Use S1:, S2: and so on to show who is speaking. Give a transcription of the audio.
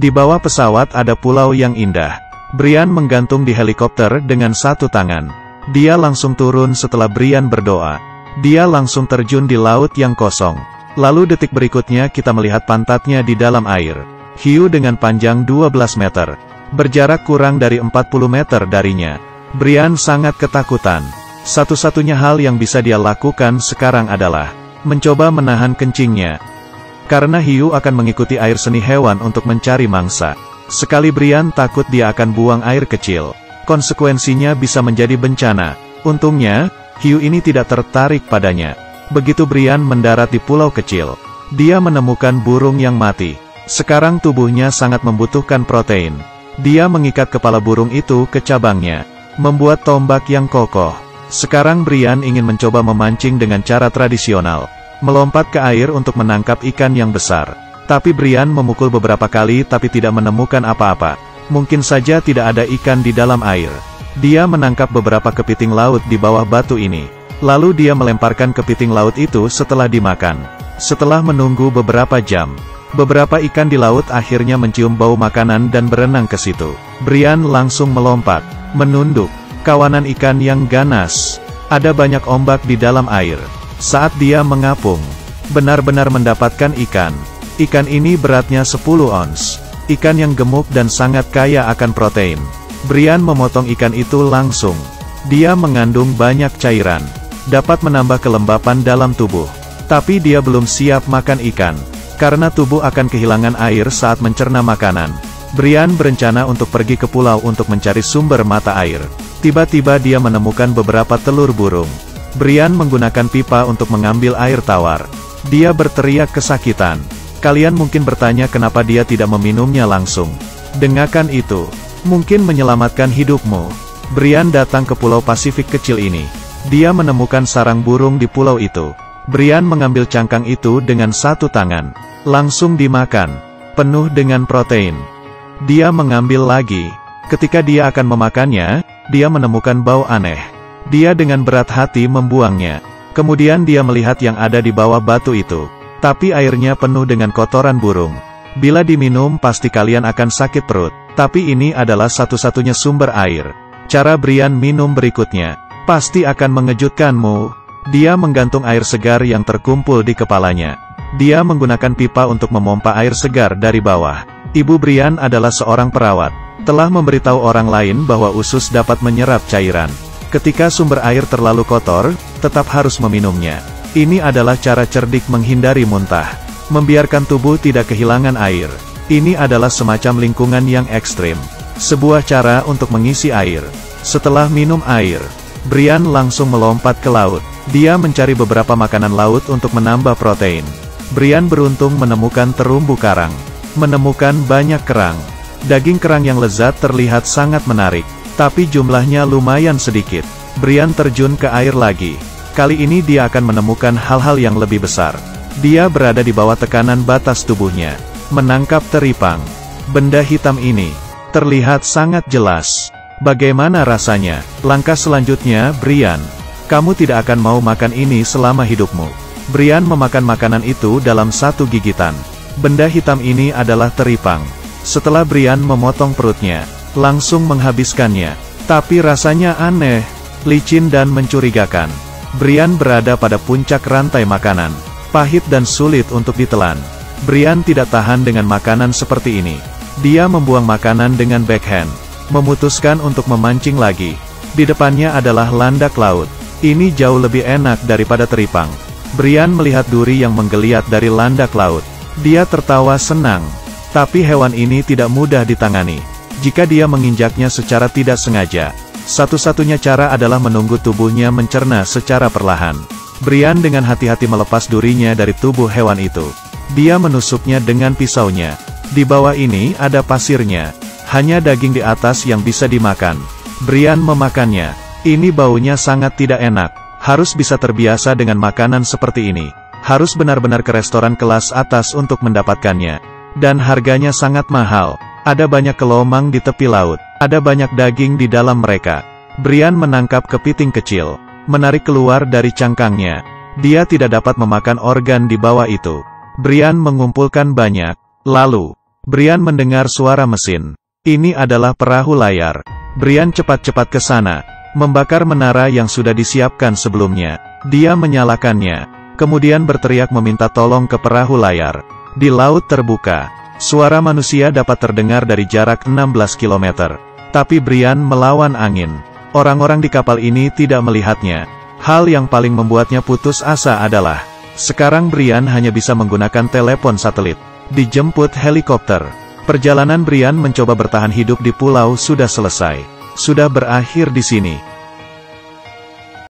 S1: Di bawah pesawat ada pulau yang indah. Brian menggantung di helikopter dengan satu tangan. Dia langsung turun setelah Brian berdoa. Dia langsung terjun di laut yang kosong. Lalu detik berikutnya kita melihat pantatnya di dalam air. Hiu dengan panjang 12 meter. Berjarak kurang dari 40 meter darinya. Brian sangat ketakutan. Satu-satunya hal yang bisa dia lakukan sekarang adalah mencoba menahan kencingnya. Karena hiu akan mengikuti air seni hewan untuk mencari mangsa. Sekali Brian takut dia akan buang air kecil. Konsekuensinya bisa menjadi bencana. Untungnya, hiu ini tidak tertarik padanya. Begitu Brian mendarat di pulau kecil, dia menemukan burung yang mati. Sekarang tubuhnya sangat membutuhkan protein. Dia mengikat kepala burung itu ke cabangnya, membuat tombak yang kokoh. Sekarang Brian ingin mencoba memancing dengan cara tradisional. Melompat ke air untuk menangkap ikan yang besar. Tapi Brian memukul beberapa kali tapi tidak menemukan apa-apa. Mungkin saja tidak ada ikan di dalam air. Dia menangkap beberapa kepiting laut di bawah batu ini. Lalu dia melemparkan kepiting laut itu setelah dimakan. Setelah menunggu beberapa jam, beberapa ikan di laut akhirnya mencium bau makanan dan berenang ke situ. Brian langsung melompat, menunduk. Kawanan ikan yang ganas. Ada banyak ombak di dalam air. Saat dia mengapung, benar-benar mendapatkan ikan. Ikan ini beratnya 10 ons. Ikan yang gemuk dan sangat kaya akan protein. Brian memotong ikan itu langsung. Dia mengandung banyak cairan. Dapat menambah kelembapan dalam tubuh. Tapi dia belum siap makan ikan. Karena tubuh akan kehilangan air saat mencerna makanan. Brian berencana untuk pergi ke pulau untuk mencari sumber mata air. Tiba-tiba dia menemukan beberapa telur burung. Brian menggunakan pipa untuk mengambil air tawar. Dia berteriak kesakitan. Kalian mungkin bertanya kenapa dia tidak meminumnya langsung. Dengarkan itu. Mungkin menyelamatkan hidupmu. Brian datang ke pulau Pasifik kecil ini. Dia menemukan sarang burung di pulau itu. Brian mengambil cangkang itu dengan satu tangan. Langsung dimakan. Penuh dengan protein. Dia mengambil lagi. Ketika dia akan memakannya, dia menemukan bau aneh. Dia dengan berat hati membuangnya. Kemudian dia melihat yang ada di bawah batu itu. Tapi airnya penuh dengan kotoran burung. Bila diminum pasti kalian akan sakit perut. Tapi ini adalah satu-satunya sumber air. Cara Brian minum berikutnya pasti akan mengejutkanmu. Dia menggantung air segar yang terkumpul di kepalanya. Dia menggunakan pipa untuk memompa air segar dari bawah. Ibu Brian adalah seorang perawat. Telah memberitahu orang lain bahwa usus dapat menyerap cairan. Ketika sumber air terlalu kotor, tetap harus meminumnya. Ini adalah cara cerdik menghindari muntah. Membiarkan tubuh tidak kehilangan air. Ini adalah semacam lingkungan yang ekstrim. Sebuah cara untuk mengisi air. Setelah minum air, Brian langsung melompat ke laut. Dia mencari beberapa makanan laut untuk menambah protein. Brian beruntung menemukan terumbu karang. Menemukan banyak kerang. Daging kerang yang lezat terlihat sangat menarik. Tapi jumlahnya lumayan sedikit. Brian terjun ke air lagi. Kali ini dia akan menemukan hal-hal yang lebih besar. Dia berada di bawah tekanan batas tubuhnya. Menangkap teripang. Benda hitam ini terlihat sangat jelas. Bagaimana rasanya? Langkah selanjutnya, Brian. Kamu tidak akan mau makan ini selama hidupmu. Brian memakan makanan itu dalam satu gigitan. Benda hitam ini adalah teripang. Setelah Brian memotong perutnya, langsung menghabiskannya. Tapi rasanya aneh, licin dan mencurigakan. Brian berada pada puncak rantai makanan. Pahit dan sulit untuk ditelan. Brian tidak tahan dengan makanan seperti ini. Dia membuang makanan dengan backhand. Memutuskan untuk memancing lagi. Di depannya adalah landak laut. Ini jauh lebih enak daripada teripang. Brian melihat duri yang menggeliat dari landak laut. Dia tertawa senang. Tapi hewan ini tidak mudah ditangani. Jika dia menginjaknya secara tidak sengaja, satu-satunya cara adalah menunggu tubuhnya mencerna secara perlahan. Brian dengan hati-hati melepas durinya dari tubuh hewan itu. Dia menusuknya dengan pisaunya. Di bawah ini ada pasirnya. Hanya daging di atas yang bisa dimakan. Brian memakannya. Ini baunya sangat tidak enak. Harus bisa terbiasa dengan makanan seperti ini. Harus benar-benar ke restoran kelas atas untuk mendapatkannya. Dan harganya sangat mahal. Ada banyak kelomang di tepi laut. Ada banyak daging di dalam mereka. Brian menangkap kepiting kecil. Menarik keluar dari cangkangnya. Dia tidak dapat memakan organ di bawah itu. Brian mengumpulkan banyak. Lalu, Brian mendengar suara mesin. Ini adalah perahu layar. Brian cepat-cepat ke sana, membakar menara yang sudah disiapkan sebelumnya. Dia menyalakannya, kemudian berteriak meminta tolong ke perahu layar. Di laut terbuka, suara manusia dapat terdengar dari jarak 16 km. Tapi Brian melawan angin. Orang-orang di kapal ini tidak melihatnya. Hal yang paling membuatnya putus asa adalah, sekarang Brian hanya bisa menggunakan telepon satelit. Dijemput helikopter. Perjalanan Brian mencoba bertahan hidup di pulau sudah selesai. Sudah berakhir di sini.